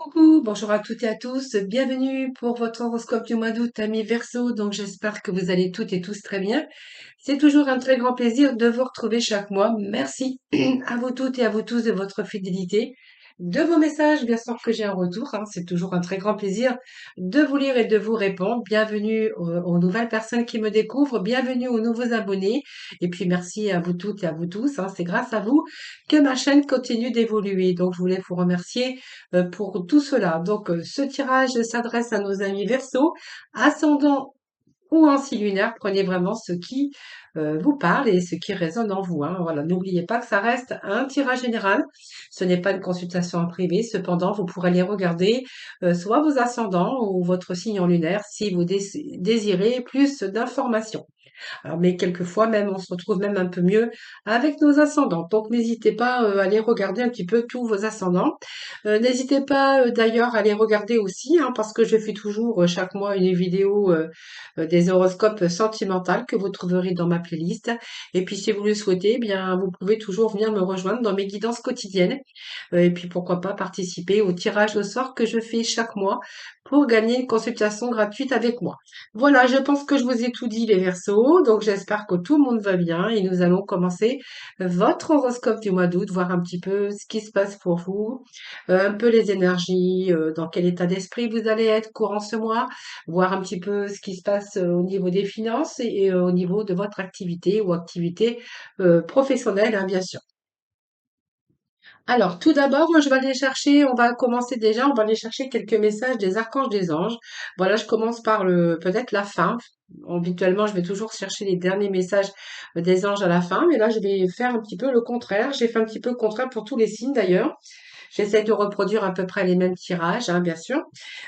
Coucou, bonjour à toutes et à tous, bienvenue pour votre horoscope du mois d'août, amis Verseau. Donc j'espère que vous allez toutes et tous très bien. C'est toujours un très grand plaisir de vous retrouver chaque mois. Merci à vous toutes et à vous tous de votre fidélité, de vos messages, bien sûr que j'ai un retour, hein. C'est toujours un très grand plaisir de vous lire et de vous répondre. Bienvenue aux nouvelles personnes qui me découvrent, bienvenue aux nouveaux abonnés. Et puis merci à vous toutes et à vous tous, hein. C'est grâce à vous que ma chaîne continue d'évoluer. Donc je voulais vous remercier pour tout cela. Donc, ce tirage s'adresse à nos amis Verseau, ascendant ou ainsi lunaire. Prenez vraiment ce qui vous parle et ce qui résonne en vous, hein. Voilà, n'oubliez pas que ça reste un tirage général. Ce n'est pas une consultation en privé. Cependant, vous pourrez les regarder, soit vos ascendants ou votre signe en lunaire, si vous désirez plus d'informations. Alors, mais quelquefois même, on se retrouve même un peu mieux avec nos ascendants. Donc, n'hésitez pas à aller regarder un petit peu tous vos ascendants. N'hésitez pas d'ailleurs à les regarder aussi, hein, parce que je fais toujours chaque mois une vidéo des horoscopes sentimentales que vous trouverez dans ma playlist. Et puis, si vous le souhaitez, eh bien, vous pouvez toujours venir me rejoindre dans mes guidances quotidiennes. Et puis, pourquoi pas participer au tirage au sort que je fais chaque mois pour gagner une consultation gratuite avec moi. Voilà, je pense que je vous ai tout dit, les Verseaux. Donc, j'espère que tout le monde va bien et nous allons commencer votre horoscope du mois d'août, voir un petit peu ce qui se passe pour vous, un peu les énergies, dans quel état d'esprit vous allez être courant ce mois, voir un petit peu ce qui se passe au niveau des finances et au niveau de votre activité ou activité professionnelle, hein, bien sûr. Alors, tout d'abord, moi, je vais aller chercher, on va commencer déjà, on va aller chercher quelques messages des archanges des anges. Voilà, je commence par peut-être la fin. Habituellement, je vais toujours chercher les derniers messages des anges à la fin, mais là, je vais faire un petit peu le contraire. J'ai fait un petit peu le contraire pour tous les signes d'ailleurs. J'essaie de reproduire à peu près les mêmes tirages, hein, bien sûr.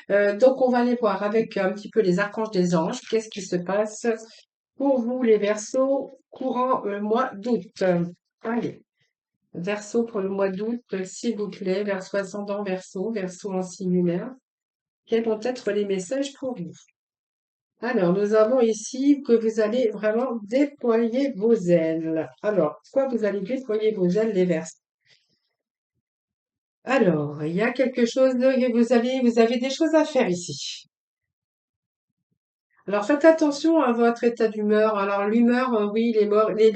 Donc, on va aller voir avec un petit peu les archanges des anges. Qu'est-ce qui se passe pour vous, les Verseaux, courant le mois d'août? Allez. Verseau pour le mois d'août, s'il vous plaît, Verseau ascendant Verseau, Verseau en signe lunaire. Quels vont être les messages pour vous? Alors, nous avons ici que vous allez vraiment déployer vos ailes. Alors, quoi vous allez déployer vos ailes, les Verseaux? Alors, il y a quelque chose de, vous avez des choses à faire ici. Alors, faites attention à votre état d'humeur. Alors, l'humeur, oui, les morts, les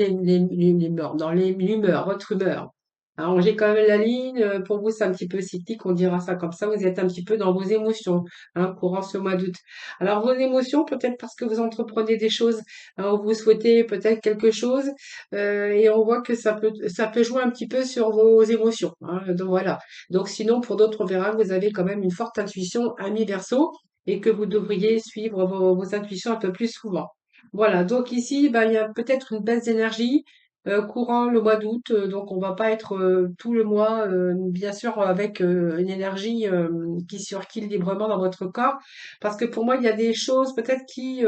morts, dans l'humeur, votre humeur. Alors, j'ai quand même la ligne. Pour vous, c'est un petit peu cyclique, on dira ça comme ça. Vous êtes un petit peu dans vos émotions, hein, courant ce mois d'août. Alors, vos émotions, peut-être parce que vous entreprenez des choses, hein, vous souhaitez peut-être quelque chose, et on voit que ça peut jouer un petit peu sur vos émotions, hein. Donc, voilà. Donc, sinon, pour d'autres, on verra que vous avez quand même une forte intuition, ami Verseau et que vous devriez suivre vos intuitions un peu plus souvent. Voilà, donc ici, ben, il y a peut-être une baisse d'énergie courant le mois d'août, donc on va pas être tout le mois, bien sûr, avec une énergie qui circule librement dans votre corps, parce que pour moi, il y a des choses peut-être qui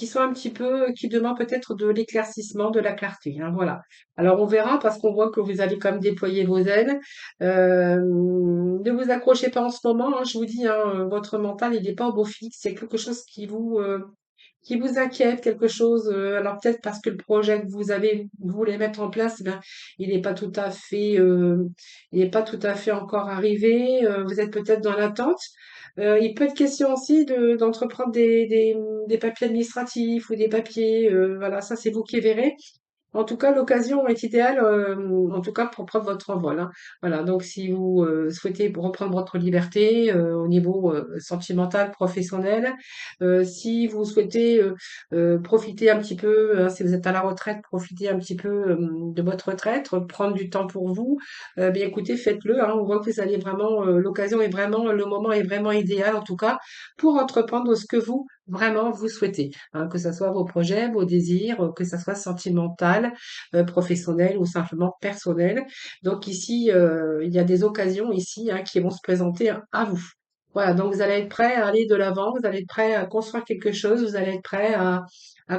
sont un petit peu, qui demandent peut-être de l'éclaircissement, de la clarté, hein, voilà. Alors on verra parce qu'on voit que vous allez quand même déployer vos ailes. Ne vous accrochez pas en ce moment, hein, je vous dis, hein, votre mental, il n'est pas au beau fixe. Il y a quelque chose qui vous inquiète, quelque chose. Alors peut-être parce que le projet que vous voulez mettre en place, ben, il n'est pas tout à fait, il n'est pas tout à fait encore arrivé. Vous êtes peut-être dans l'attente. Il peut être question aussi d'entreprendre des papiers administratifs ou des papiers. Voilà, ça c'est vous qui verrez. En tout cas, l'occasion est idéale, en tout cas pour prendre votre envol, hein. Voilà, donc si vous souhaitez reprendre votre liberté au niveau sentimental, professionnel, si vous souhaitez profiter un petit peu, hein, si vous êtes à la retraite, profiter un petit peu de votre retraite, prendre du temps pour vous, bien écoutez, faites-le, hein. On voit que vous allez vraiment, l'occasion est vraiment, le moment est vraiment idéal en tout cas pour entreprendre ce que vous vraiment vous souhaitez, hein, que ce soit vos projets, vos désirs, que ça soit sentimental, professionnel ou simplement personnel. Donc ici, il y a des occasions ici, hein, qui vont se présenter à vous. Voilà, donc vous allez être prêt à aller de l'avant, vous allez être prêt à construire quelque chose, vous allez être prêt à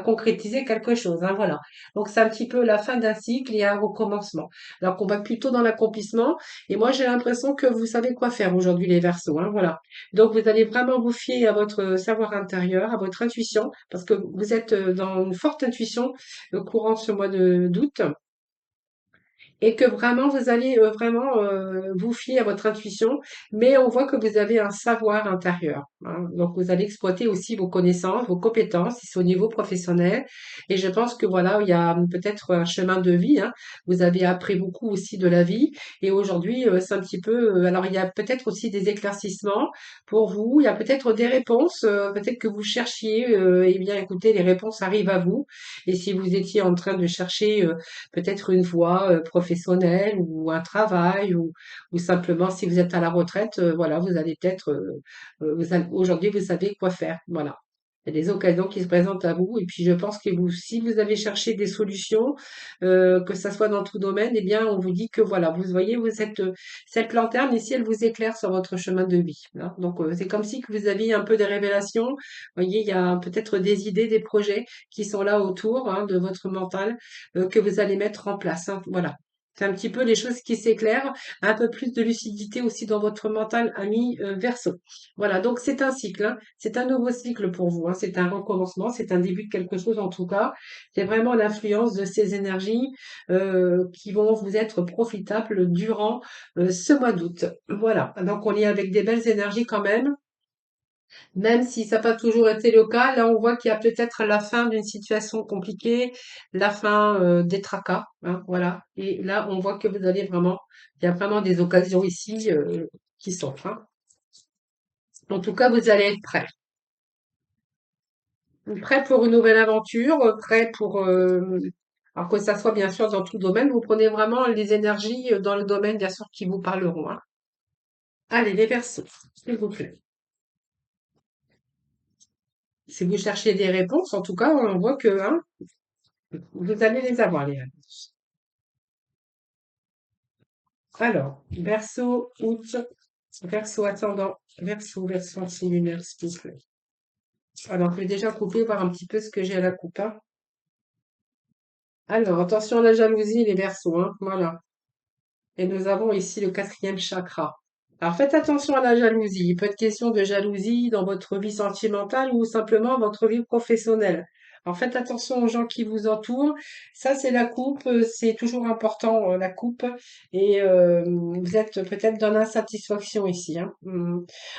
concrétiser quelque chose, hein, voilà. Donc c'est un petit peu la fin d'un cycle et un recommencement. Alors qu'on va plutôt dans l'accomplissement. Et moi, j'ai l'impression que vous savez quoi faire aujourd'hui, les Verseaux, hein, voilà. Donc vous allez vraiment vous fier à votre savoir intérieur, à votre intuition, parce que vous êtes dans une forte intuition courant ce mois d'août. et que vraiment vous allez vraiment vous fier à votre intuition, mais on voit que vous avez un savoir intérieur, hein. Donc vous allez exploiter aussi vos connaissances, vos compétences, si c'est au niveau professionnel. Et je pense que voilà, il y a peut-être un chemin de vie, hein. Vous avez appris beaucoup aussi de la vie, et aujourd'hui c'est un petit peu. Alors il y a peut-être aussi des éclaircissements pour vous. Il y a peut-être des réponses, peut-être que vous cherchiez. Eh bien, écoutez, les réponses arrivent à vous. Et si vous étiez en train de chercher peut-être une voie professionnelle ou un travail ou simplement si vous êtes à la retraite, voilà, vous allez peut-être, aujourd'hui vous savez quoi faire, voilà. Il y a des occasions qui se présentent à vous et puis je pense que vous, si vous avez cherché des solutions, que ça soit dans tout domaine, eh bien on vous dit que voilà, vous voyez, vous êtes cette lanterne ici, elle vous éclaire sur votre chemin de vie, hein. Donc c'est comme si que vous aviez un peu des révélations. Vous voyez, il y a peut-être des idées, des projets qui sont là autour, hein, de votre mental que vous allez mettre en place, hein. Voilà. C'est un petit peu les choses qui s'éclairent, un peu plus de lucidité aussi dans votre mental, ami Verseau. Voilà, donc c'est un cycle, hein. C'est un nouveau cycle pour vous, hein. C'est un recommencement, c'est un début de quelque chose en tout cas. C'est vraiment l'influence de ces énergies qui vont vous être profitables durant ce mois d'août. Voilà, donc on est avec des belles énergies quand même si ça n'a pas toujours été le cas, là on voit qu'il y a peut-être la fin d'une situation compliquée, la fin des tracas, hein, voilà. Et là on voit que vous allez vraiment, il y a vraiment des occasions ici qui s'offrent, hein. En tout cas, vous allez être prêt. Prêt pour une nouvelle aventure, prêt pour, alors que ça soit bien sûr dans tout domaine, vous prenez vraiment les énergies dans le domaine bien sûr qui vous parleront, hein. Allez, les Verseaux, s'il vous plaît. Si vous cherchez des réponses, en tout cas, on voit que hein, vous allez les avoir, les réponses. Alors, Verseau, août, Verseau ascendant, Verseau signe lunaire, s'il vous plaît. Alors, je vais déjà couper, voir un petit peu ce que j'ai à la coupe, hein. Alors, attention à la jalousie, les Verseaux, hein, voilà. Et nous avons ici le quatrième chakra. Alors faites attention à la jalousie. Il peut être question de jalousie dans votre vie sentimentale ou simplement votre vie professionnelle. Alors faites attention aux gens qui vous entourent. Ça, c'est la coupe. C'est toujours important, la coupe. Et vous êtes peut-être dans l'insatisfaction ici, hein.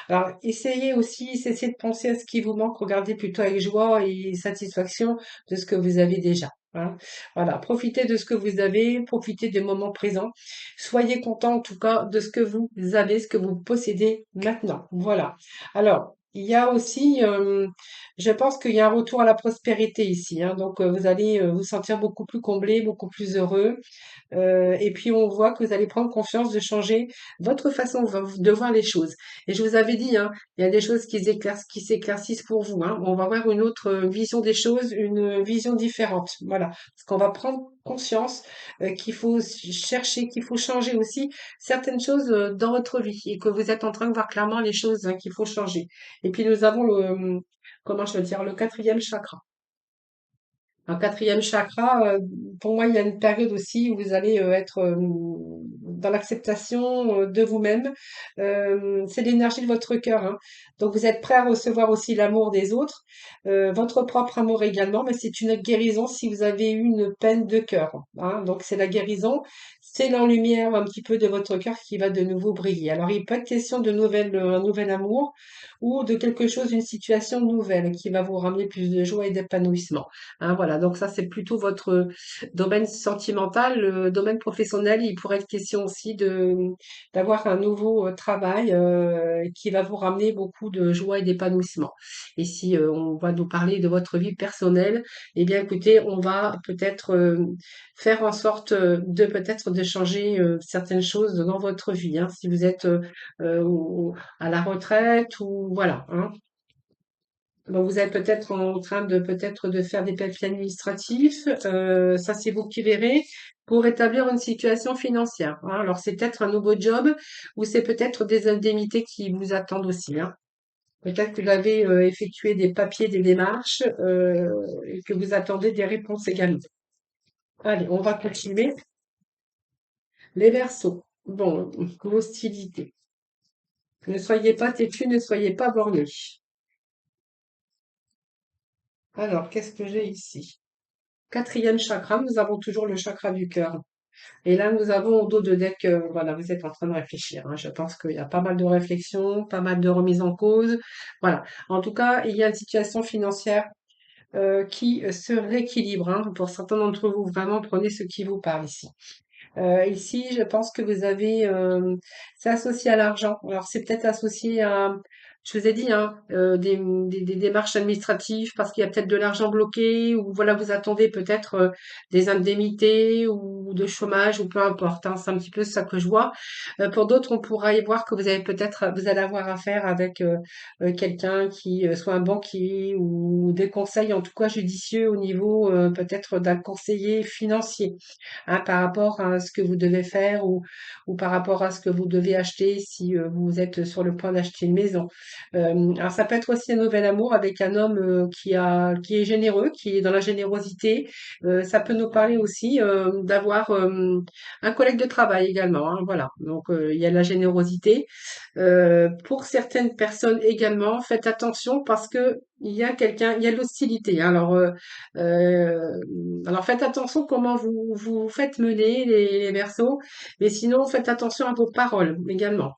Alors essayez aussi, cessez de penser à ce qui vous manque. Regardez plutôt avec joie et satisfaction de ce que vous avez déjà, hein. Voilà, profitez de ce que vous avez, profitez du moment présent. Soyez content en tout cas de ce que vous avez, ce que vous possédez maintenant. Voilà. Alors, il y a aussi, je pense qu'il y a un retour à la prospérité ici, hein. Donc, vous allez vous sentir beaucoup plus comblé, beaucoup plus heureux. Et puis on voit que vous allez prendre confiance de changer votre façon de voir les choses. Et je vous avais dit, hein, il y a des choses qui s'éclaircissent pour vous, hein. On va avoir une autre vision des choses, une vision différente. Voilà. Parce qu'on va prendre conscience qu'il faut chercher, qu'il faut changer aussi certaines choses dans votre vie et que vous êtes en train de voir clairement les choses hein, qu'il faut changer. Et puis nous avons comment je veux dire, le quatrième chakra. Un quatrième chakra, pour moi, il y a une période aussi où vous allez être dans l'acceptation de vous-même. C'est l'énergie de votre cœur, hein. Donc, vous êtes prêt à recevoir aussi l'amour des autres, votre propre amour également, mais c'est une guérison si vous avez eu une peine de cœur, hein. Donc, c'est la guérison, c'est l'enlumière un petit peu de votre cœur qui va de nouveau briller. Alors, il peut être question de un nouvel amour ou de quelque chose, une situation nouvelle qui va vous ramener plus de joie et d'épanouissement. Hein, voilà, donc ça c'est plutôt votre domaine sentimental. Le domaine professionnel, il pourrait être question aussi de d'avoir un nouveau travail qui va vous ramener beaucoup de joie et d'épanouissement. Et si on va nous parler de votre vie personnelle, eh bien écoutez, on va peut-être faire en sorte de peut-être de changer certaines choses dans votre vie, hein, si vous êtes à la retraite ou voilà, hein. Donc vous êtes peut-être en train de peut-être de faire des papiers administratifs, ça c'est vous qui verrez, pour établir une situation financière, hein. Alors c'est peut-être un nouveau job ou c'est peut-être des indemnités qui vous attendent aussi, hein. Peut-être que vous avez effectué des papiers, des démarches et que vous attendez des réponses également. Allez, on va continuer. Les Verseaux. Bon, l'hostilité. Ne soyez pas têtus, ne soyez pas bornés. Alors, qu'est-ce que j'ai ici? Quatrième chakra, nous avons toujours le chakra du cœur. Et là, nous avons au dos de deck, voilà, vous êtes en train de réfléchir, hein. Je pense qu'il y a pas mal de réflexions, pas mal de remises en cause. Voilà. En tout cas, il y a une situation financière qui se rééquilibre, hein. Pour certains d'entre vous, vraiment, prenez ce qui vous parle ici. Ici, je pense que vous avez, c'est associé à l'argent. Alors, c'est peut-être associé à, je vous ai dit, hein, des démarches administratives parce qu'il y a peut-être de l'argent bloqué ou voilà, vous attendez peut-être des indemnités ou de chômage ou peu importe, hein. C'est un petit peu ça que je vois. Pour d'autres, on pourra y voir que vous avez peut-être, vous allez avoir affaire avec quelqu'un qui soit un banquier ou des conseils, en tout cas judicieux au niveau peut-être d'un conseiller financier, hein, par rapport à ce que vous devez faire ou par rapport à ce que vous devez acheter si vous êtes sur le point d'acheter une maison. Alors ça peut être aussi un nouvel amour avec un homme qui est généreux, qui est dans la générosité. Ça peut nous parler aussi d'avoir un collègue de travail également, hein, voilà. Donc il y a la générosité. Pour certaines personnes également, faites attention parce que il y a quelqu'un, il y a de l'hostilité, hein. Euh, alors faites attention comment vous faites mener les versos, mais sinon faites attention à vos paroles également.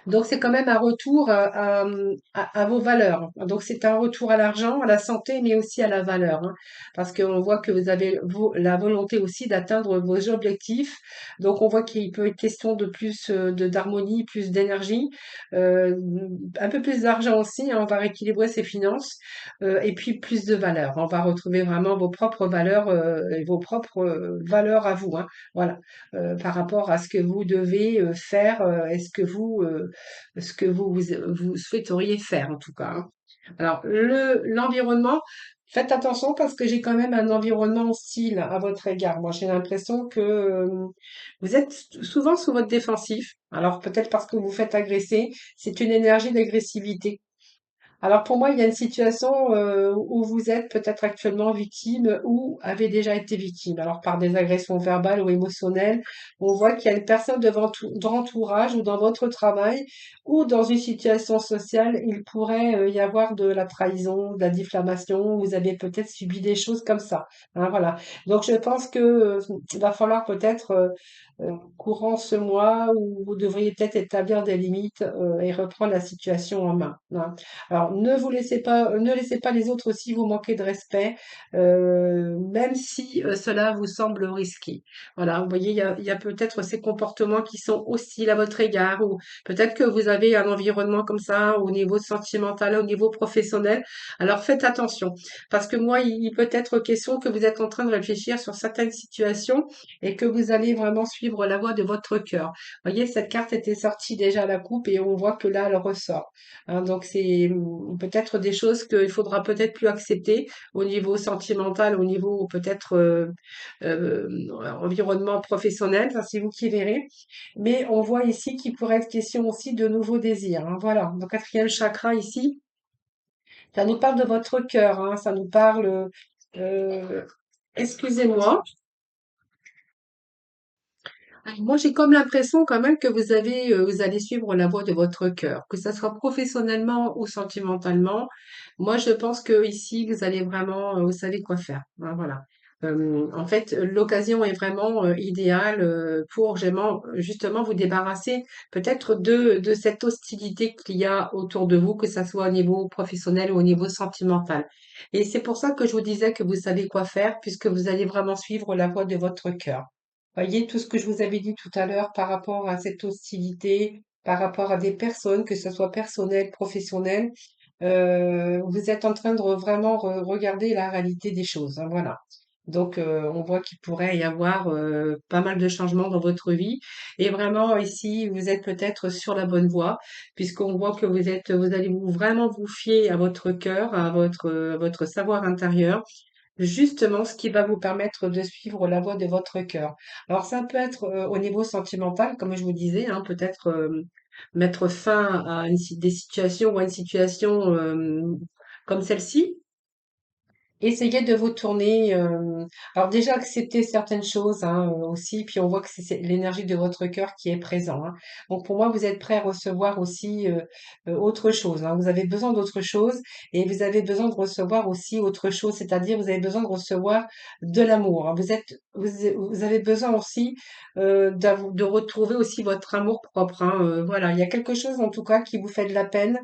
Donc c'est quand même un retour à vos valeurs. Donc c'est un retour à l'argent, à la santé, mais aussi à la valeur, hein, parce qu'on voit que vous avez la volonté aussi d'atteindre vos objectifs. Donc on voit qu'il peut être question de plus d'harmonie, plus d'énergie, euh, un peu plus d'argent aussi, hein. On va rééquilibrer ses finances et puis plus de valeurs. On va retrouver vraiment vos propres valeurs et vos propres valeurs à vous, hein. Voilà, par rapport à ce que vous devez faire, est-ce que vous souhaiteriez faire en tout cas, hein. Alors l'environnement, faites attention parce que j'ai quand même un environnement hostile à votre égard. Moi, j'ai l'impression que vous êtes souvent sous votre défensif. Alors peut-être parce que vous faites agresser, c'est une énergie d'agressivité. Alors pour moi, il y a une situation où vous êtes peut-être actuellement victime ou avez déjà été victime. Alors par des agressions verbales ou émotionnelles, on voit qu'il y a une personne dans l'entourage ou dans votre travail ou dans une situation sociale, il pourrait y avoir de la trahison, de la diffamation. Vous avez peut-être subi des choses comme ça, hein, voilà. Donc je pense que il va falloir peut-être courant ce mois où vous devriez peut-être établir des limites et reprendre la situation en main, hein. Alors, ne laissez pas les autres aussi vous manquer de respect, même si cela vous semble risqué. Voilà, vous voyez, il y a peut-être ces comportements qui sont hostiles à votre égard, ou peut-être que vous avez un environnement comme ça au niveau sentimental, au niveau professionnel. Alors, faites attention, parce que moi, il peut être question que vous êtes en train de réfléchir sur certaines situations et que vous allez vraiment suivre la voie de votre cœur. Vous voyez, cette carte était sortie déjà à la coupe et on voit que là, elle ressort, hein. Donc c'est peut-être des choses qu'il faudra peut-être plus accepter au niveau sentimental, au niveau peut-être euh, environnement professionnel, ça c'est vous qui verrez. Mais on voit ici qu'il pourrait être question aussi de nouveaux désirs, hein. Voilà, donc quatrième chakra ici, ça nous parle de votre cœur, hein, ça nous parle, euh, excusez-moi. Moi, j'ai comme l'impression quand même que vous allez suivre la voie de votre cœur, que ça soit professionnellement ou sentimentalement. Moi, je pense que ici, vous allez vraiment, vous savez quoi faire, hein, voilà. En fait, l'occasion est vraiment idéale pour justement vous débarrasser peut-être de cette hostilité qu'il y a autour de vous, que ça soit au niveau professionnel ou au niveau sentimental. Et c'est pour ça que je vous disais que vous savez quoi faire, puisque vous allez vraiment suivre la voie de votre cœur. Voyez tout ce que je vous avais dit tout à l'heure par rapport à cette hostilité, par rapport à des personnes, que ce soit personnel, professionnel, vous êtes en train de vraiment regarder la réalité des choses, hein, voilà. Donc, on voit qu'il pourrait y avoir pas mal de changements dans votre vie. Et vraiment, ici, vous êtes peut-être sur la bonne voie, puisqu'on voit que vous allez vraiment vous fier à votre cœur, à votre savoir intérieur, justement ce qui va vous permettre de suivre la voie de votre cœur. Alors ça peut être au niveau sentimental, comme je vous disais, hein, peut-être mettre fin à des situations ou à une situation comme celle-ci. Essayez de vous tourner. Alors déjà accepter certaines choses, hein, aussi, puis on voit que c'est l'énergie de votre cœur qui est présent, hein. Donc pour moi, vous êtes prêt à recevoir aussi autre chose, hein. Vous avez besoin d'autre chose et vous avez besoin de recevoir aussi autre chose, c'est-à-dire vous avez besoin de recevoir de l'amour, hein. Vous êtes vous, vous avez besoin aussi de retrouver aussi votre amour propre, hein. Voilà, il y a quelque chose en tout cas qui vous fait de la peine.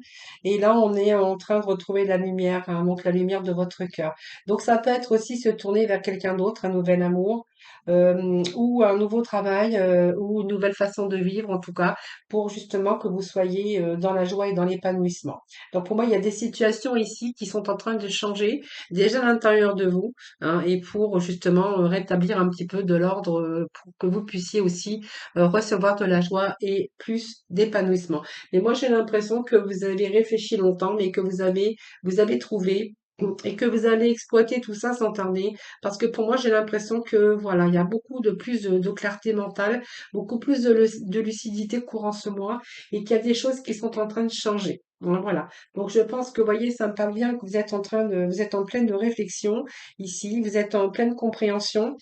Et là, on est en train de retrouver la lumière, hein, donc la lumière de votre cœur. Donc ça peut être aussi se tourner vers quelqu'un d'autre, un nouvel amour, ou un nouveau travail, ou une nouvelle façon de vivre, en tout cas, pour justement que vous soyez dans la joie et dans l'épanouissement. Donc pour moi, il y a des situations ici qui sont en train de changer déjà à l'intérieur de vous, hein, et pour justement rétablir un petit peu de l'ordre, pour que vous puissiez aussi recevoir de la joie et plus d'épanouissement. Mais moi, j'ai l'impression que vous avez réfléchi longtemps, mais que vous avez trouvé et que vous allez exploiter tout ça sans tarder, parce que pour moi, j'ai l'impression que voilà, il y a beaucoup de plus de clarté mentale, beaucoup plus de lucidité courant ce mois, et qu'il y a des choses qui sont en train de changer. Voilà. Donc je pense que, vous voyez, ça me parle bien que vous êtes en train de, vous êtes en pleine de réflexion ici, vous êtes en pleine compréhension.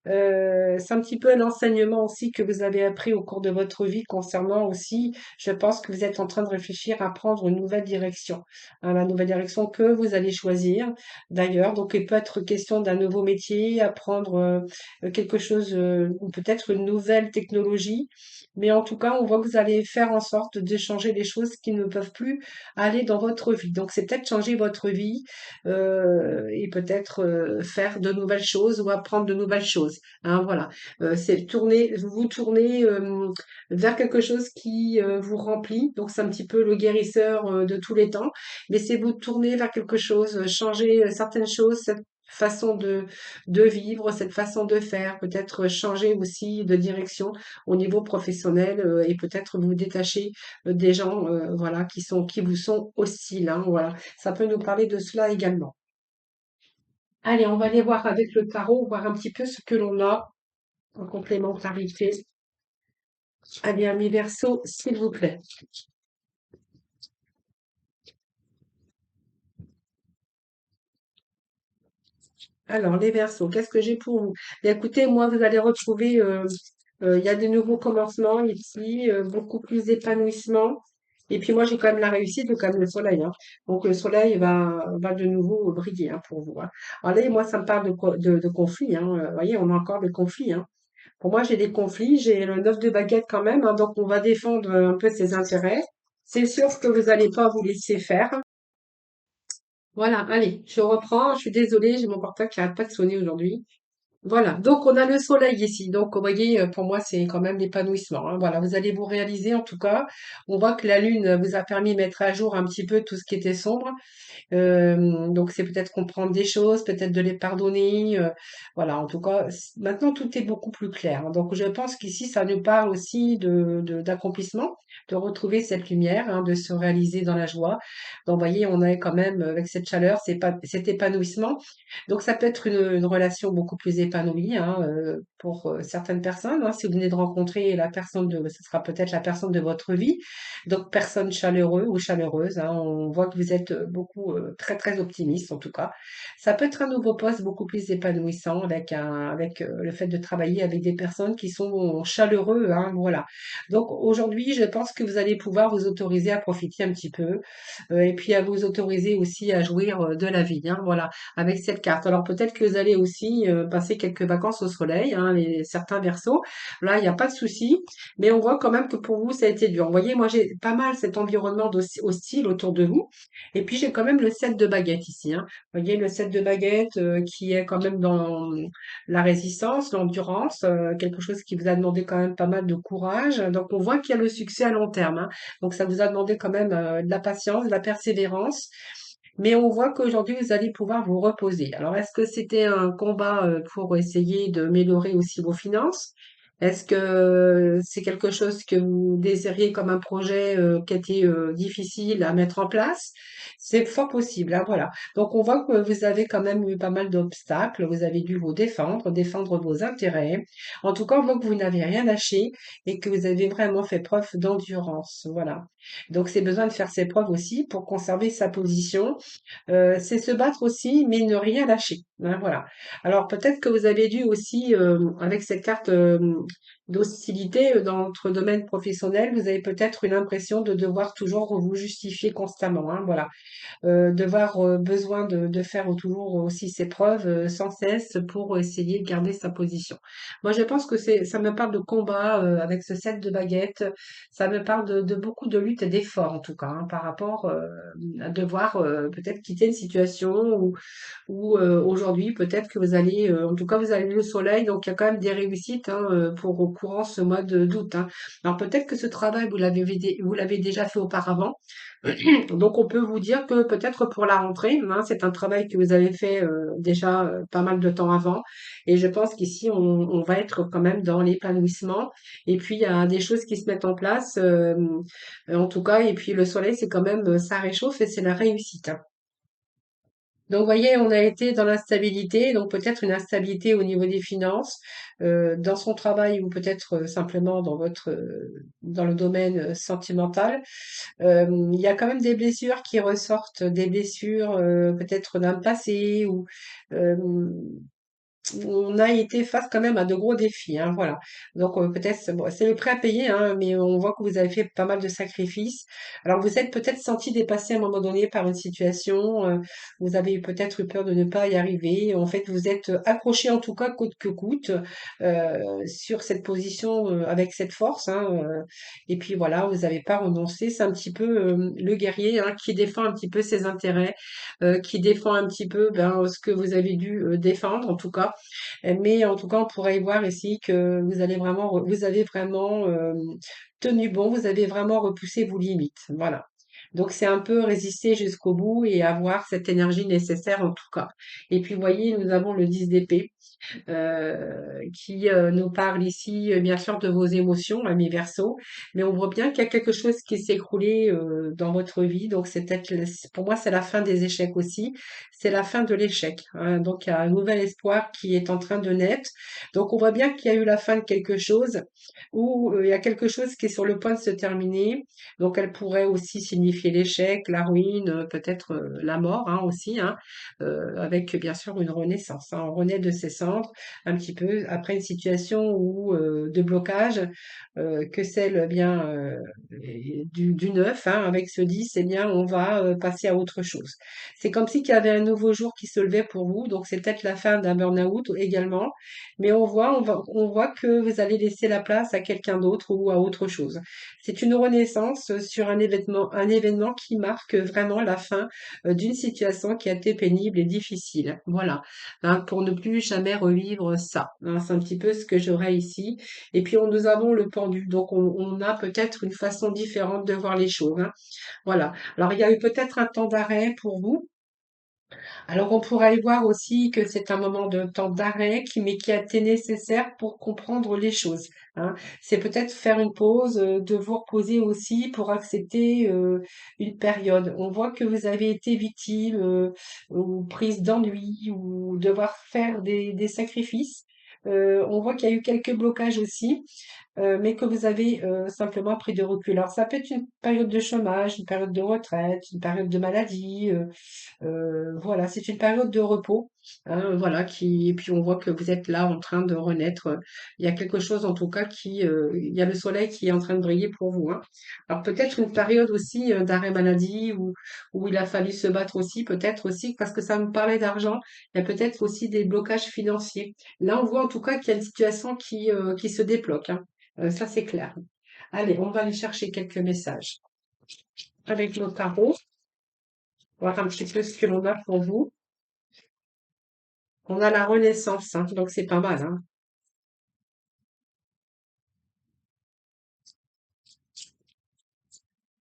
C'est un petit peu l'enseignement aussi que vous avez appris au cours de votre vie concernant aussi, je pense que vous êtes en train de réfléchir à prendre une nouvelle direction, hein, la nouvelle direction que vous allez choisir d'ailleurs. Donc il peut être question d'un nouveau métier, apprendre quelque chose, ou peut-être une nouvelle technologie. Mais en tout cas, on voit que vous allez faire en sorte de changer les choses qui ne peuvent plus aller dans votre vie. Donc c'est peut-être changer votre vie, et peut-être faire de nouvelles choses ou apprendre de nouvelles choses. Hein, voilà. C'est tourner, vous tournez vers quelque chose qui vous remplit. Donc c'est un petit peu le guérisseur de tous les temps. Mais c'est vous tourner vers quelque chose, changer certaines choses, cette façon de vivre, cette façon de faire, peut-être changer aussi de direction au niveau professionnel, et peut-être vous détacher des gens, voilà, qui vous sont hostiles, hein, voilà. Ça peut nous parler de cela également. Allez, on va aller voir avec le tarot, voir un petit peu ce que l'on a en complémentarité. Allez, ami Verseau, s'il vous plaît. Alors, les Verseaux, qu'est-ce que j'ai pour vous? Bien, écoutez, moi, vous allez retrouver, il y a de nouveaux commencements ici, beaucoup plus d'épanouissement. Et puis moi, j'ai quand même la réussite, j'ai quand même le soleil, hein. Donc le soleil va de nouveau briller, hein, pour vous, hein. Alors là, moi, ça me parle de conflits, hein. Vous voyez, on a encore des conflits, hein. Pour moi, j'ai des conflits, j'ai le 9 de baguette quand même, hein, donc on va défendre un peu ses intérêts. C'est sûr que vous n'allez pas vous laisser faire. Voilà, allez, je reprends. Je suis désolée, j'ai mon portable qui n'arrête pas de sonner aujourd'hui. Voilà, donc on a le soleil ici. Donc, vous voyez, pour moi, c'est quand même l'épanouissement, hein. Voilà, vous allez vous réaliser en tout cas. On voit que la lune vous a permis de mettre à jour un petit peu tout ce qui était sombre. Donc c'est peut-être comprendre des choses, peut-être de les pardonner. Voilà, en tout cas, maintenant tout est beaucoup plus clair, hein. Donc je pense qu'ici, ça nous parle aussi d'accomplissement, de retrouver cette lumière, hein, de se réaliser dans la joie. Donc vous voyez, on est quand même avec cette chaleur, c'est pas cet épanouissement. Donc ça peut être une relation beaucoup plus épanouie, hein, pour certaines personnes, hein. Si vous venez de rencontrer la personne ce sera peut-être la personne de votre vie. Donc, personne chaleureux ou chaleureuse, hein, on voit que vous êtes beaucoup, très, très optimiste en tout cas. Ça peut être un nouveau poste beaucoup plus épanouissant avec le fait de travailler avec des personnes qui sont chaleureux, hein, voilà. Donc, aujourd'hui, je pense que vous allez pouvoir vous autoriser à profiter un petit peu, et puis à vous autoriser aussi à jouir de la vie, hein, voilà, avec cette carte. Alors, peut-être que vous allez aussi passer quelques vacances au soleil, hein, certains versos. Là, il n'y a pas de souci. Mais on voit quand même que pour vous, ça a été dur. Vous voyez, moi, j'ai pas mal cet environnement hostile autour de vous. Et puis, j'ai quand même le 7 de baguette ici, hein. Vous voyez, le 7 de baguette qui est quand même dans la résistance, l'endurance, quelque chose qui vous a demandé quand même pas mal de courage. Donc, on voit qu'il y a le succès à long terme, hein. Donc, ça vous a demandé quand même de la patience, de la persévérance. Mais on voit qu'aujourd'hui, vous allez pouvoir vous reposer. Alors, est-ce que c'était un combat pour essayer d'améliorer aussi vos finances? Est-ce que c'est quelque chose que vous désiriez comme un projet qui a été difficile à mettre en place? C'est fort possible, hein, voilà. Donc on voit que vous avez quand même eu pas mal d'obstacles, vous avez dû vous défendre, défendre vos intérêts. En tout cas, on voit que vous n'avez rien lâché et que vous avez vraiment fait preuve d'endurance, voilà. Donc c'est besoin de faire ses preuves aussi pour conserver sa position, c'est se battre aussi, mais ne rien lâcher. Ben voilà. Alors peut-être que vous avez dû aussi, avec cette carte d'hostilité dans votre domaine professionnel, vous avez peut-être une impression de devoir toujours vous justifier constamment, hein, voilà. Devoir besoin de faire toujours aussi ses preuves sans cesse pour essayer de garder sa position. Moi, je pense que ça me parle de combat avec ce set de baguettes. Ça me parle de beaucoup de lutte et d'effort en tout cas, hein, par rapport à devoir peut-être quitter une situation ou aujourd'hui peut-être que vous allez, en tout cas vous avez le soleil, donc il y a quand même des réussites hein, pour au courant ce mois d'août. Hein. Alors peut-être que ce travail vous l'avez déjà fait auparavant. Donc on peut vous dire que peut-être pour la rentrée, hein, c'est un travail que vous avez fait déjà pas mal de temps avant. Et je pense qu'ici, on va être quand même dans l'épanouissement. Et puis, il y a des choses qui se mettent en place, en tout cas. Et puis, le soleil, c'est quand même, ça réchauffe et c'est la réussite. Hein. Donc, vous voyez, on a été dans l'instabilité, donc peut-être une instabilité au niveau des finances, dans son travail ou peut-être simplement dans dans le domaine sentimental. Il y a quand même des blessures qui ressortent, des blessures peut-être d'un passé ou euh, on a été face quand même à de gros défis, hein, voilà. Donc peut-être bon, c'est le prêt à payer, hein, mais on voit que vous avez fait pas mal de sacrifices. Alors vous êtes peut-être senti dépassé à un moment donné par une situation, vous avez peut-être eu peur de ne pas y arriver. En fait, vous êtes accroché en tout cas coûte que coûte sur cette position avec cette force, hein, et puis voilà, vous n'avez pas renoncé. C'est un petit peu le guerrier hein, qui défend un petit peu ses intérêts, qui défend un petit peu ben, ce que vous avez dû défendre en tout cas. Mais en tout cas, on pourrait y voir ici que vous avez vraiment tenu bon, vous avez vraiment repoussé vos limites. Voilà. Donc c'est un peu résister jusqu'au bout et avoir cette énergie nécessaire en tout cas. Et puis vous voyez, nous avons le 10 d'épée qui nous parle ici, bien sûr, de vos émotions, ami Verseau, mais on voit bien qu'il y a quelque chose qui s'est écroulé dans votre vie. Donc, c'est peut-être, pour moi, c'est la fin des échecs aussi. C'est la fin de l'échec. Hein. Donc, il y a un nouvel espoir qui est en train de naître. Donc, on voit bien qu'il y a eu la fin de quelque chose ou il y a quelque chose qui est sur le point de se terminer. Donc, elle pourrait aussi signifier l'échec, la ruine, peut-être la mort hein, aussi, hein, avec bien sûr une renaissance. Hein. On renaît de ses cendres un petit peu après une situation où, de blocage, que celle bien du neuf, hein, avec ce 10, eh bien, on va passer à autre chose. C'est comme si qu'il y avait un nouveau jour qui se levait pour vous, donc c'est peut-être la fin d'un burn-out également, mais on voit que vous allez laisser la place à quelqu'un d'autre ou à autre chose. C'est une renaissance sur un événement qui marque vraiment la fin d'une situation qui a été pénible et difficile. Voilà hein, pour ne plus jamais revivre ça. Hein. C'est un petit peu ce que j'aurais ici. Et puis nous avons le pendu, donc on a peut-être une façon différente de voir les choses. Hein. Voilà. Alors il y a eu peut-être un temps d'arrêt pour vous. Alors on pourrait y voir aussi que c'est un moment de temps d'arrêt, mais qui a été nécessaire pour comprendre les choses. Hein. C'est peut-être faire une pause, de vous reposer aussi pour accepter une période. On voit que vous avez été victime ou prise d'ennui ou devoir faire des sacrifices. On voit qu'il y a eu quelques blocages aussi mais que vous avez simplement pris de recul. Alors ça peut être une période de chômage, une période de retraite, une période de maladie, voilà, c'est une période de repos, hein, voilà, et puis on voit que vous êtes là en train de renaître. Il y a quelque chose en tout cas il y a le soleil qui est en train de briller pour vous, hein. Alors peut-être une période aussi d'arrêt maladie où il a fallu se battre aussi, peut-être aussi parce que ça me parlait d'argent, il y a peut-être aussi des blocages financiers. Là, on voit en tout cas qu'il y a une situation qui se débloque, hein. Ça, c'est clair. Allez, on va aller chercher quelques messages avec nos tarots, voir un petit peu ce que l'on a pour vous. On a la Renaissance, hein, donc c'est pas mal. Hein.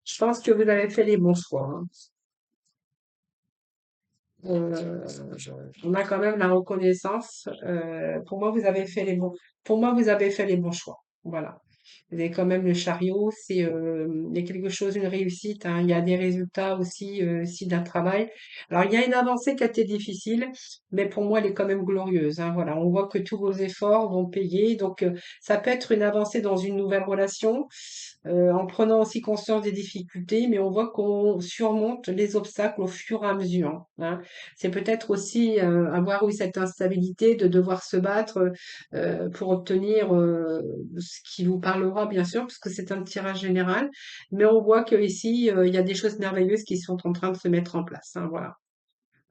Je pense que vous avez fait les bons choix. Hein. Je- on a quand même la reconnaissance. Pour moi, vous avez fait les bons. Pour moi, vous avez fait les bons choix. Voilà. Vous avez quand même le chariot, il y a quelque chose, une réussite, hein, il y a des résultats aussi d'un travail. Alors, il y a une avancée qui a été difficile, mais pour moi, elle est quand même glorieuse, hein, voilà, on voit que tous vos efforts vont payer, donc ça peut être une avancée dans une nouvelle relation, en prenant aussi conscience des difficultés, mais on voit qu'on surmonte les obstacles au fur et à mesure, hein. C'est peut-être aussi avoir eu cette instabilité de devoir se battre pour obtenir ce qui vous parlera, bien sûr, parce que c'est un tirage général. Mais on voit qu'ici, il y a des choses merveilleuses qui sont en train de se mettre en place, hein, voilà.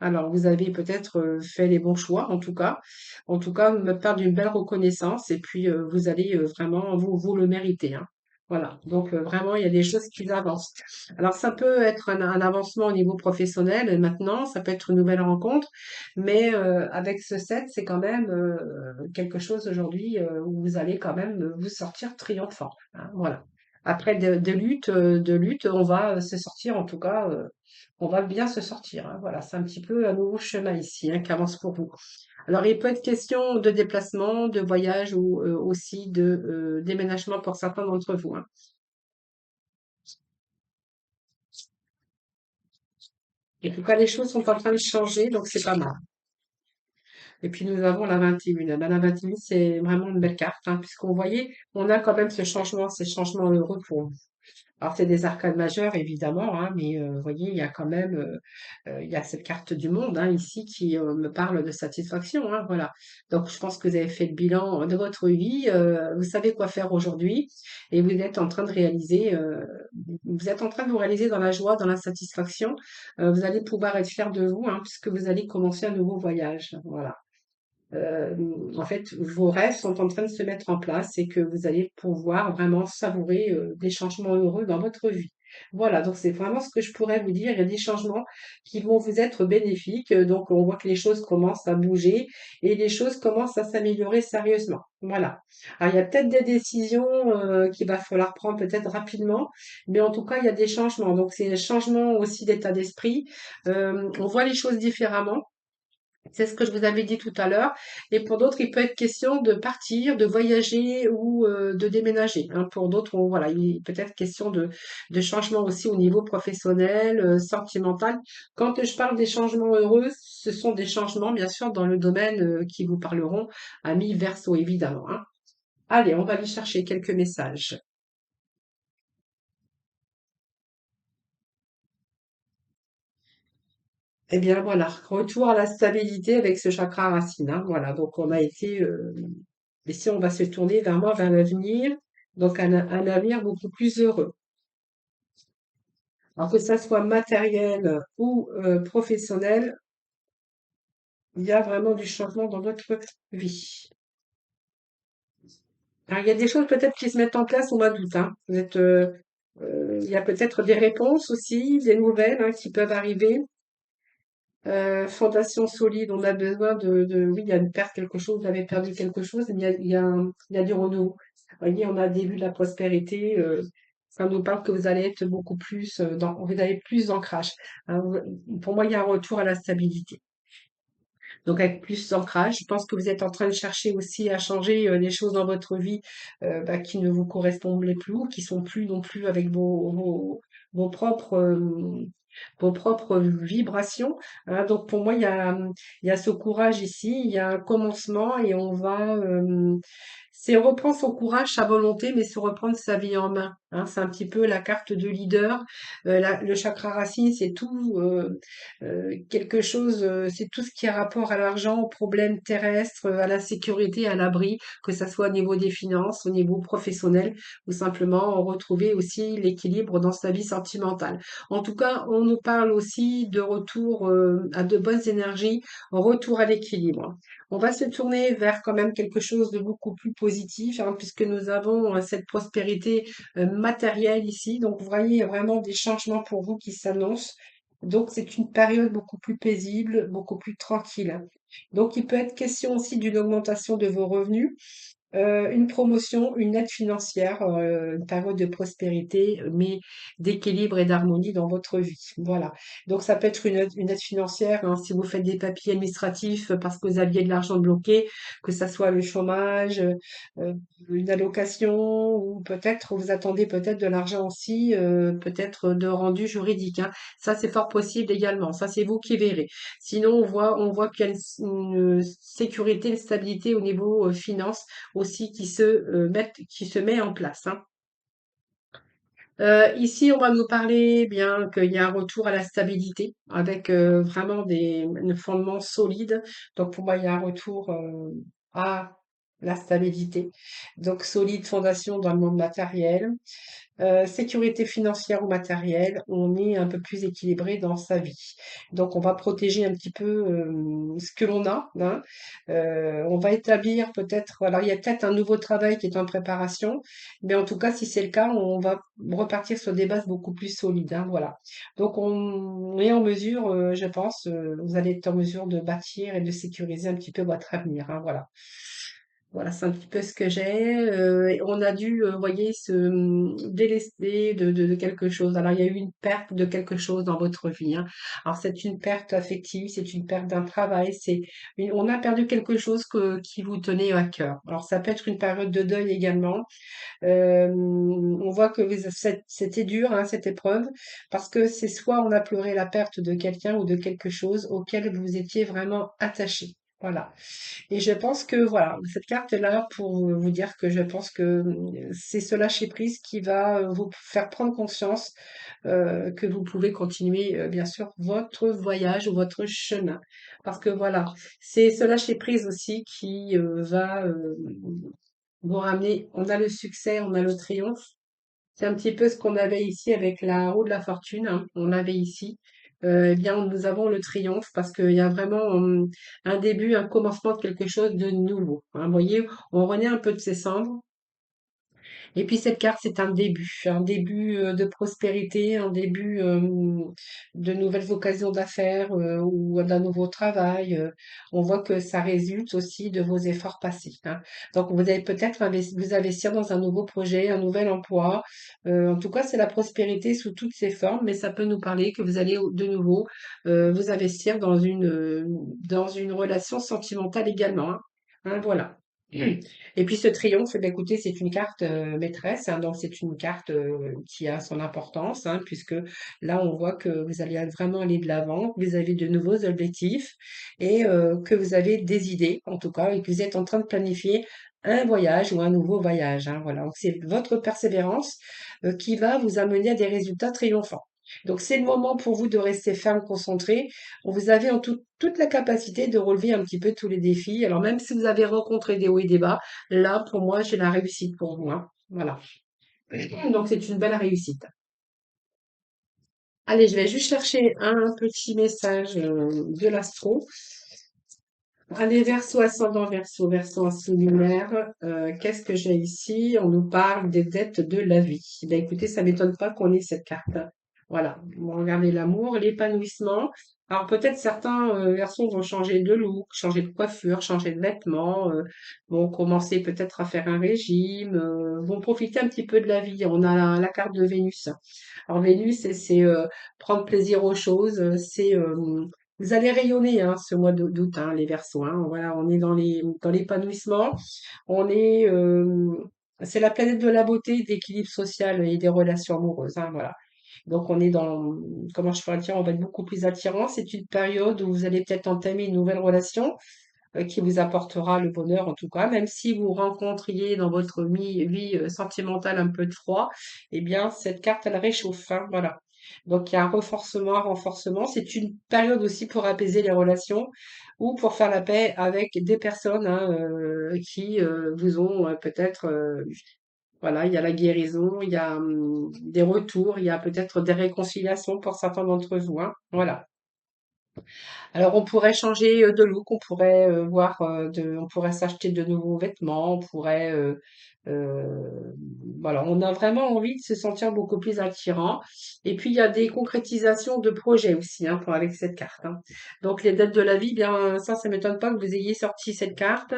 Alors, vous avez peut-être fait les bons choix, en tout cas. En tout cas, me faire d'une belle reconnaissance et puis vous allez vraiment vous le méritez, hein. Voilà. Donc vraiment, il y a des choses qui avancent. Alors, ça peut être un avancement au niveau professionnel maintenant, ça peut être une nouvelle rencontre, mais avec ce set, c'est quand même quelque chose aujourd'hui où vous allez quand même vous sortir triomphant, hein. Voilà. Après de lutte, on va se sortir en tout cas. On va bien se sortir, hein. Voilà, c'est un petit peu un nouveau chemin ici, hein, qui avance pour vous. Alors, il peut être question de déplacement, de voyage ou aussi de déménagement pour certains d'entre vous, hein. En tout cas, les choses sont en train de changer, donc c'est pas mal. Et puis nous avons la 21. Eh ben, la 21, c'est vraiment une belle carte, hein, puisqu'on voyait, on a quand même ce changement, ces changements heureux pour vous. Alors, c'est des arcades majeures, évidemment, hein, mais vous voyez, il y a quand même il y a cette carte du monde hein, ici qui me parle de satisfaction. Hein, voilà. Donc, je pense que vous avez fait le bilan de votre vie. Vous savez quoi faire aujourd'hui et vous êtes en train de réaliser, vous êtes en train de vous réaliser dans la joie, dans la satisfaction. Vous allez pouvoir être fier de vous hein, puisque vous allez commencer un nouveau voyage. Voilà. Euh, En fait, vos rêves sont en train de se mettre en place et que vous allez pouvoir vraiment savourer des changements heureux dans votre vie. Voilà, donc c'est vraiment ce que je pourrais vous dire. Il y a des changements qui vont vous être bénéfiques. Donc, on voit que les choses commencent à bouger et les choses commencent à s'améliorer sérieusement. Voilà. Alors, il y a peut-être des décisions qu'il va falloir prendre peut-être rapidement, mais en tout cas, il y a des changements. Donc, c'est un changement aussi d'état d'esprit. On voit les choses différemment. C'est ce que je vous avais dit tout à l'heure. Et pour d'autres, il peut être question de partir, de voyager ou de déménager, hein. Pour d'autres, voilà, il peut être question de changement aussi au niveau professionnel, sentimental. Quand je parle des changements heureux, ce sont des changements, bien sûr, dans le domaine qui vous parleront, amis verso, évidemment, hein. Allez, on va aller chercher quelques messages. Eh bien, voilà, retour à la stabilité avec ce chakra racine, hein. Voilà, donc on a été et si on va se tourner vers moi, vers l'avenir, donc un avenir beaucoup plus heureux. Alors que ça soit matériel ou professionnel, il y a vraiment du changement dans notre vie. Alors, il y a des choses peut-être qui se mettent en place au mois d'août, hein. Il y a peut-être des réponses aussi, des nouvelles hein, qui peuvent arriver. Fondation solide, on a besoin oui, il y a une perte, quelque chose, vous avez perdu quelque chose, il y a du renouveau. Vous voyez, on a le début de la prospérité, ça nous parle que vous allez être beaucoup plus vous avez plus d'ancrage, hein. Pour moi, il y a un retour à la stabilité. Donc avec plus d'ancrage, je pense que vous êtes en train de chercher aussi à changer les choses dans votre vie qui ne vous correspondent plus ou qui sont plus non plus avec vos propres vos propres vibrations, hein. Donc pour moi, il y a ce courage ici, il y a un commencement et on va c'est reprendre son courage, sa volonté, mais se reprendre sa vie en main, hein. C'est un petit peu la carte de leader. Le chakra racine, c'est tout quelque chose, c'est tout ce qui a rapport à l'argent, aux problèmes terrestres, à la sécurité, à l'abri, que ça soit au niveau des finances, au niveau professionnel, ou simplement retrouver aussi l'équilibre dans sa vie sentimentale. En tout cas, on nous parle aussi de retour à de bonnes énergies, retour à l'équilibre. On va se tourner vers quand même quelque chose de beaucoup plus positif, hein, puisque nous avons cette prospérité matérielle ici. Donc, vous voyez, il y a vraiment des changements pour vous qui s'annoncent. Donc, c'est une période beaucoup plus paisible, beaucoup plus tranquille. Donc, il peut être question aussi d'une augmentation de vos revenus. Une promotion, une aide financière, une période de prospérité, mais d'équilibre et d'harmonie dans votre vie. Voilà. Donc ça peut être une aide financière, hein, si vous faites des papiers administratifs parce que vous aviez de l'argent bloqué, que ça soit le chômage, une allocation, ou peut-être vous attendez peut-être de l'argent aussi, peut-être de rendu juridique, hein. Ça, c'est fort possible également. Ça, c'est vous qui verrez. Sinon, on voit qu'il y a une sécurité, une stabilité au niveau finance aussi qui se met en place, hein. Ici, on va nous parler bien qu'il y a un retour à la stabilité avec vraiment un fondement solide. Donc pour moi, il y a un retour à la stabilité. Donc solide fondation dans le monde matériel. Sécurité financière ou matérielle, on est un peu plus équilibré dans sa vie. Donc, on va protéger un petit peu ce que l'on a, hein. On va établir peut-être, alors il y a peut-être un nouveau travail qui est en préparation, mais en tout cas, si c'est le cas, on va repartir sur des bases beaucoup plus solides, hein, voilà. Donc, on est en mesure, je pense, vous allez être en mesure de bâtir et de sécuriser un petit peu votre avenir, hein, voilà. Voilà, c'est un petit peu ce que j'ai. Et on a dû, voyez, se délester de quelque chose. Alors, il y a eu une perte de quelque chose dans votre vie, hein. Alors, c'est une perte affective, c'est une perte d'un travail, on a perdu quelque chose qui vous tenait à cœur. Alors, ça peut être une période de deuil également. On voit que c'était dur, hein, cette épreuve, parce que c'est soit on a pleuré la perte de quelqu'un ou de quelque chose auquel vous étiez vraiment attaché. Voilà. Et je pense que voilà, cette carte est là pour vous dire que je pense que c'est ce lâcher-prise qui va vous faire prendre conscience que vous pouvez continuer, bien sûr, votre voyage ou votre chemin. Parce que voilà, c'est ce lâcher-prise aussi qui va vous ramener. On a le succès, on a le triomphe. C'est un petit peu ce qu'on avait ici avec la roue de la fortune, hein, on l'avait ici. Eh bien, nous avons le triomphe parce qu'il y a vraiment un début, un commencement de quelque chose de nouveau, hein. Vous voyez, on renaît un peu de ses cendres. Et puis cette carte, c'est un début de prospérité, un début de nouvelles occasions d'affaires ou d'un nouveau travail. On voit que ça résulte aussi de vos efforts passés, hein. Donc vous allez peut-être vous investir dans un nouveau projet, un nouvel emploi. En tout cas, c'est la prospérité sous toutes ses formes, mais ça peut nous parler que vous allez de nouveau vous investir dans une relation sentimentale également, hein. Hein, voilà. Et puis ce triomphe, eh bien, écoutez, c'est une carte maîtresse, hein, donc c'est une carte qui a son importance, hein, puisque là on voit que vous allez vraiment aller de l'avant, que vous avez de nouveaux objectifs et que vous avez des idées, en tout cas, et que vous êtes en train de planifier un voyage ou un nouveau voyage, hein, voilà. Donc c'est votre persévérance qui va vous amener à des résultats triomphants. Donc c'est le moment pour vous de rester ferme, concentré. Vous avez toute la capacité de relever un petit peu tous les défis. Alors même si vous avez rencontré des hauts et des bas, là pour moi j'ai la réussite pour vous, hein. Voilà. Donc c'est une belle réussite. Allez, je vais juste chercher un petit message de l'astro. Allez, verso ascendant, verso lunaire. Qu'est-ce que j'ai ici? On nous parle des dettes de la vie. Ben, écoutez, ça m'étonne pas qu'on ait cette carte. Voilà. Bon, regardez l'amour, l'épanouissement. Alors peut-être certains garçons vont changer de look, changer de coiffure, changer de vêtements, vont commencer peut-être à faire un régime, vont profiter un petit peu de la vie. On a la carte de Vénus. Alors Vénus, c'est prendre plaisir aux choses, vous allez rayonner hein, ce mois d'août, hein, les Verseaux, hein. Voilà, on est dans l'épanouissement. On est, c'est la planète de la beauté, de l'équilibre social et des relations amoureuses, hein, voilà. Donc on est comment je pourrais dire, on va être beaucoup plus attirant. C'est une période où vous allez peut-être entamer une nouvelle relation qui vous apportera le bonheur en tout cas, même si vous rencontriez dans votre vie sentimentale un peu de froid, eh bien cette carte elle réchauffe, hein, voilà. Donc il y a un renforcement, un renforcement. C'est une période aussi pour apaiser les relations ou pour faire la paix avec des personnes hein, qui vous ont peut-être, voilà, il y a la guérison, il y a des retours, il y a peut-être des réconciliations pour certains d'entre vous, hein, voilà. Alors on pourrait changer de look, on pourrait on pourrait s'acheter de nouveaux vêtements, on pourrait Euh, voilà, on a vraiment envie de se sentir beaucoup plus attirant. Et puis, il y a des concrétisations de projets aussi, hein, avec cette carte, hein. Donc, les dettes de la vie, bien, ça m'étonne pas que vous ayez sorti cette carte,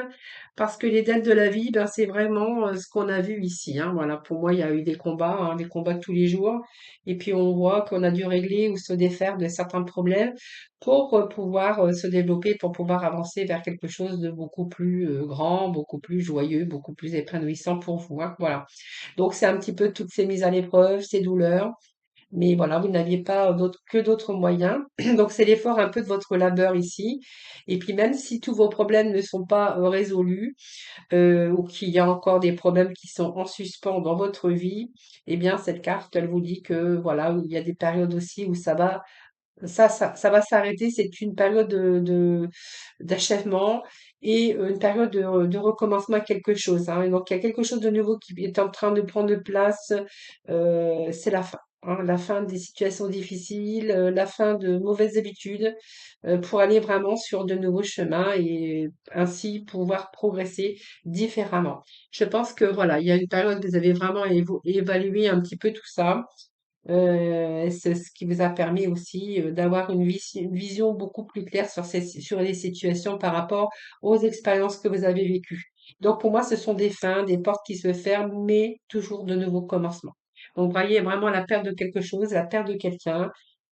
parce que les dettes de la vie, ben, c'est vraiment ce qu'on a vu ici, hein. Voilà, pour moi, il y a eu des combats, hein, des combats de tous les jours. Et puis, on voit qu'on a dû régler ou se défaire de certains problèmes pour pouvoir se développer, pour pouvoir avancer vers quelque chose de beaucoup plus grand, beaucoup plus joyeux, beaucoup plus épanouissant pour vous, hein. Voilà. Donc c'est un petit peu toutes ces mises à l'épreuve, ces douleurs, mais voilà, vous n'aviez pas que d'autres moyens. Donc c'est l'effort un peu de votre labeur ici. Et puis même si tous vos problèmes ne sont pas résolus, ou qu'il y a encore des problèmes qui sont en suspens dans votre vie, eh bien cette carte, elle vous dit que voilà, il y a des périodes aussi où ça va s'arrêter. C'est une période d'achèvement et une période de recommencement à quelque chose, hein. Et donc, il y a quelque chose de nouveau qui est en train de prendre place. C'est la fin, hein, la fin des situations difficiles, la fin de mauvaises habitudes, pour aller vraiment sur de nouveaux chemins et ainsi pouvoir progresser différemment. Je pense que voilà, il y a une période où vous avez vraiment évalué un petit peu tout ça. C'est ce qui vous a permis aussi d'avoir une vision beaucoup plus claire sur les situations par rapport aux expériences que vous avez vécues. Donc pour moi, ce sont des fins, des portes qui se ferment, mais toujours de nouveaux commencements. Donc vous voyez vraiment la perte de quelque chose, la perte de quelqu'un.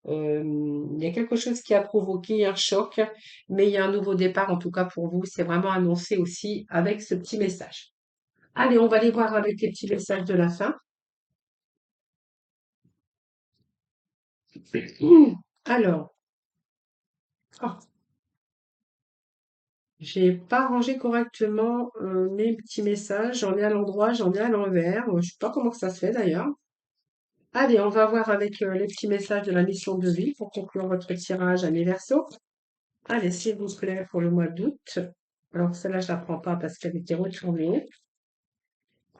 Euh, il y a quelque chose qui a provoqué un choc, mais il y a un nouveau départ en tout cas pour vous. C'est vraiment annoncé aussi avec ce petit message. Allez, on va aller voir avec les petits messages de la fin. Alors, oh, j'ai pas rangé correctement mes petits messages. J'en ai à l'endroit, j'en ai à l'envers. Je sais pas comment que ça se fait d'ailleurs. Allez, on va voir avec les petits messages de la mission de vie pour conclure votre tirage à mes versos. Allez, s'il vous plaît, pour le mois d'août. Alors, celle-là, je la prends pas parce qu'elle était retournée.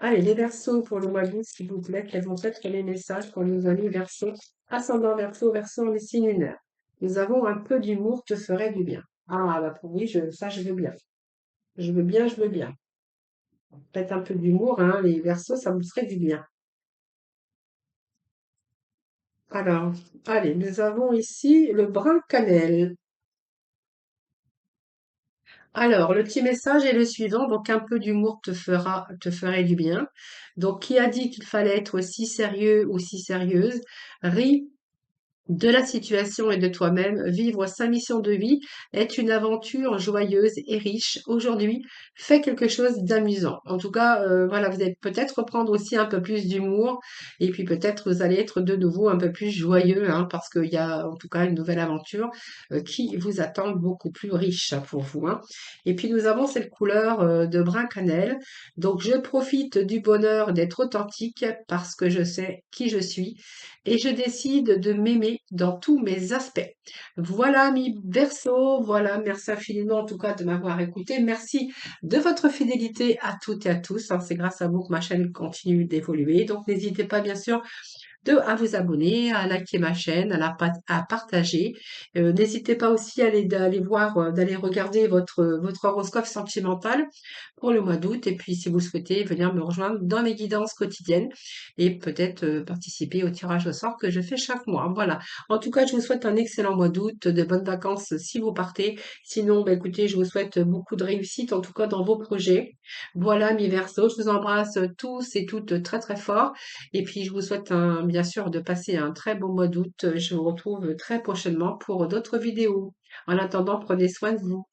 Allez, les versos pour le mois d'août, s'il vous plaît, quels vont être les messages pour nos amis versos, ascendant verso, verso en les signes lunaires. Nous avons un peu d'humour te ferait du bien. Ah, bah pour oui, ça, je veux bien. Je veux bien, je veux bien. Peut-être un peu d'humour, hein, les versos, ça vous ferait du bien. Alors, allez, nous avons ici le brun cannelle. Alors, le petit message est le suivant, donc un peu d'humour te ferait du bien. Donc, qui a dit qu'il fallait être si sérieux ou si sérieuse? Ris de la situation et de toi-même. Vivre sa mission de vie est une aventure joyeuse et riche. Aujourd'hui, fais quelque chose d'amusant. En tout cas, voilà, vous allez peut-être reprendre aussi un peu plus d'humour et puis peut-être vous allez être de nouveau un peu plus joyeux, hein, parce qu'il y a en tout cas une nouvelle aventure qui vous attend beaucoup plus riche pour vous, hein. Et puis nous avons cette couleur de brun cannelle. Donc je profite du bonheur d'être authentique parce que je sais qui je suis et je décide de m'aimer dans tous mes aspects. Voilà, mi Verseau, voilà, merci infiniment en tout cas de m'avoir écouté. Merci de votre fidélité à toutes et à tous, hein. C'est grâce à vous que ma chaîne continue d'évoluer. Donc n'hésitez pas bien sûr à vous abonner, à liker ma chaîne, à partager. N'hésitez pas aussi d'aller voir, d'aller regarder votre horoscope sentimental pour le mois d'août. Et puis, si vous souhaitez venir me rejoindre dans mes guidances quotidiennes et peut-être participer au tirage au sort que je fais chaque mois. Voilà. En tout cas, je vous souhaite un excellent mois d'août, de bonnes vacances si vous partez. Sinon, bah, écoutez, je vous souhaite beaucoup de réussite, en tout cas dans vos projets. Voilà, mi verso, je vous embrasse tous et toutes très très fort. Et puis, je vous souhaite bien sûr de passer un très bon mois d'août. Je vous retrouve très prochainement pour d'autres vidéos. En attendant, prenez soin de vous.